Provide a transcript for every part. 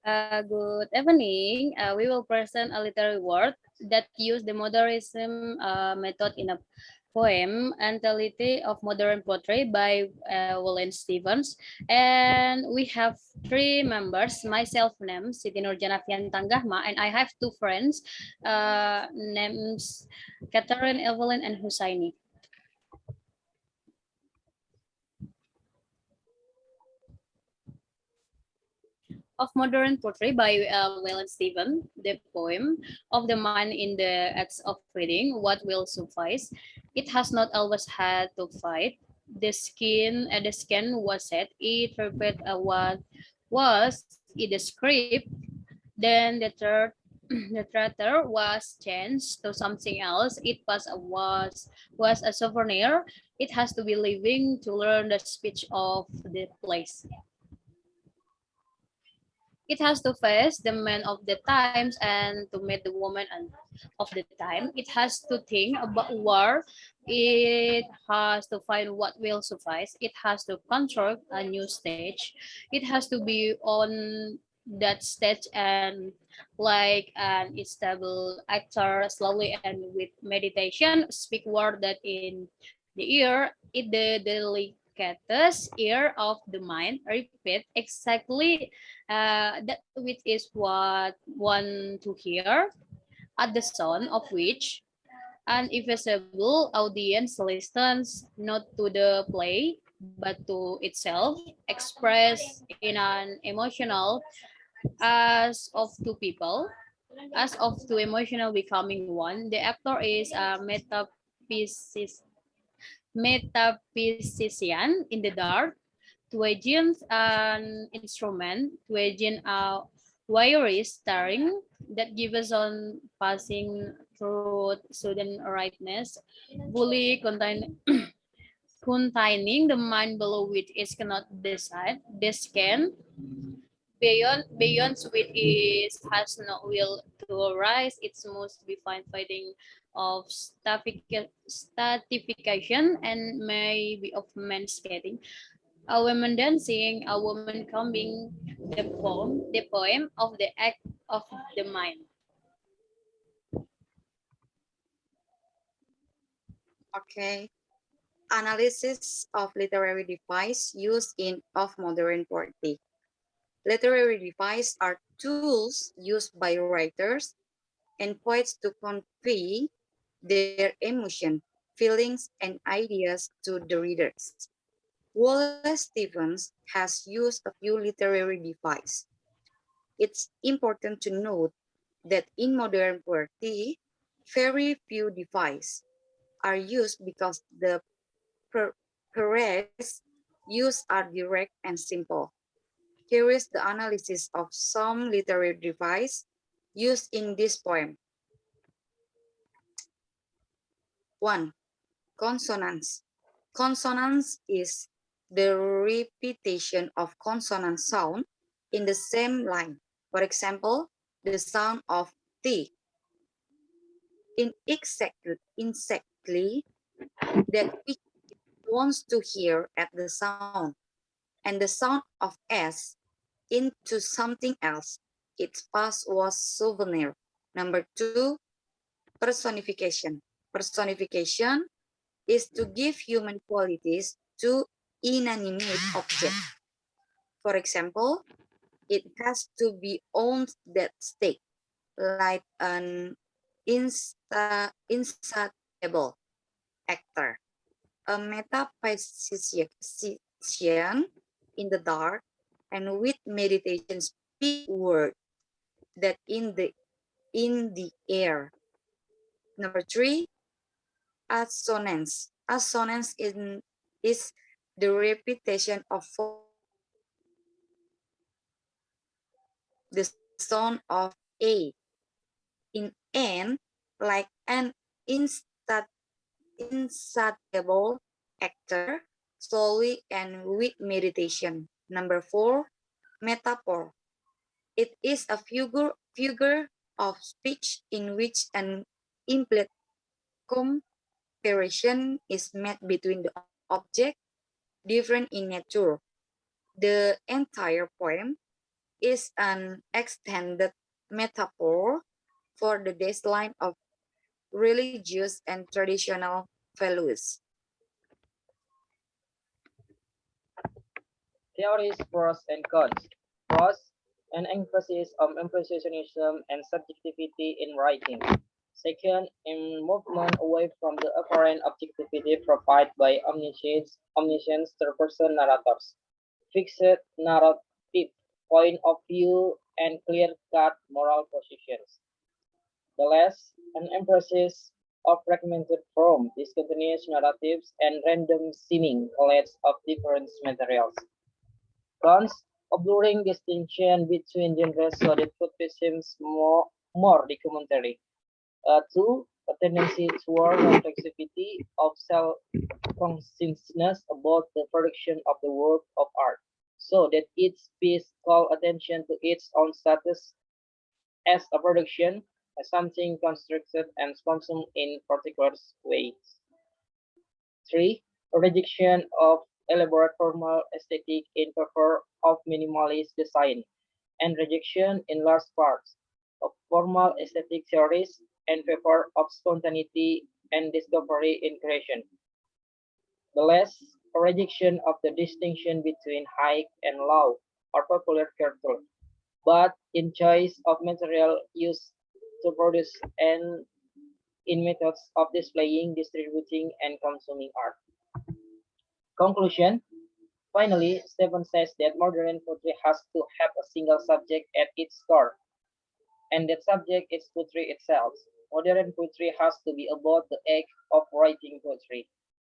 Good evening. We will present a literary work that use the modernism method in a poem, Mentality of Modern Poetry by Wallace Stevens. And we have three members. Myself named Siti Nurjana Tanggahma, and I have two friends names Catherine, Evelyn, and Husaini. Of Modern Poetry by Wallace Stevens, the poem of the mind in the acts of reading, what will suffice? It has not always had to fight. The skin was set. It repeat what was in the script. Then the traitor was changed to something else. It was a souvenir. It has to be living to learn the speech of the place. It has to face the man of the times and to meet the woman of the time. It has to think about war. It has to find what will suffice. It has to construct a new stage. It has to be on that stage and like an stable actor slowly and with meditation speak word that in the ear it the delicatest ear of the mind repeat exactly that which is what one to hear, at the sound of which an invisible audience listens not to the play but to itself, expressed in an emotional as of two people, as of two emotional becoming one. The actor is a metaphysician in the dark, Tuajian an instrument, Tuajian a wireless starring that gives on passing through sudden rightness, fully containing the mind below which it cannot decide. This can beyond which is has no will to arise, it must be fine fighting of stratification and may be of men skating. A woman dancing, a woman combing the poem of the act of the mind. Okay. Analysis of literary device used in of modern poetry. Literary devices are tools used by writers and poets to convey their emotion, feelings, and ideas to the readers. Wallace Stevens has used a few literary devices. It's important to note that in modern poetry, very few devices are used because the phrase used are direct and simple. Here is the analysis of some literary device used in this poem. 1. Consonance. Consonance is the repetition of consonant sound in the same line. For example, the sound of T. In exactly that we wants to hear at the sound, and the sound of S into something else. Its past was souvenir. Number 2, personification. Personification is to give human qualities to inanimate objects. For example, it has to be on that state, like an insatiable actor. A metaphysician in the dark and with meditation speak word that in the air. Number 3, assonance. Assonance is the repetition of the sound of A in N, like an insatiable actor, slowly and with meditation. Number 4, metaphor. It is a figure of speech in which an implied comparison is made between the object different in nature. The entire poem is an extended metaphor for the baseline of religious and traditional values. Theories, pros and cons. Pros, an emphasis on impressionism and subjectivity in writing. Second, a movement away from the apparent objectivity provided by omniscient third-person narrators. Fixed narrative, point of view, and clear-cut moral positions. The less, an emphasis of fragmented form, discontinuous narratives, and random seeming collages of different materials. Cons, a blurring distinction between genres so that footprint seems more documentary. Two, a tendency toward reflexivity of self-consciousness about the production of the work of art, so that each piece call attention to its own status as a production, as something constructed and consumed in particular ways. Three, a rejection of elaborate formal aesthetic in favor of minimalist design, and rejection in large parts of formal aesthetic theories in favor of spontaneity and discovery in creation. The last, a rejection of the distinction between high and low or popular culture, but in choice of material used to produce and in methods of displaying, distributing, and consuming art. Conclusion. Finally, Stephen says that modern poetry has to have a single subject at its core, and that subject is poetry itself. Modern poetry has to be about the act of writing poetry.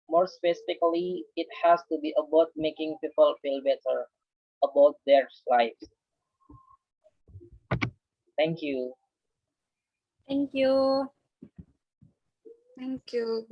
More specifically, it has to be about making people feel better about their lives. Thank you. Thank you. Thank you.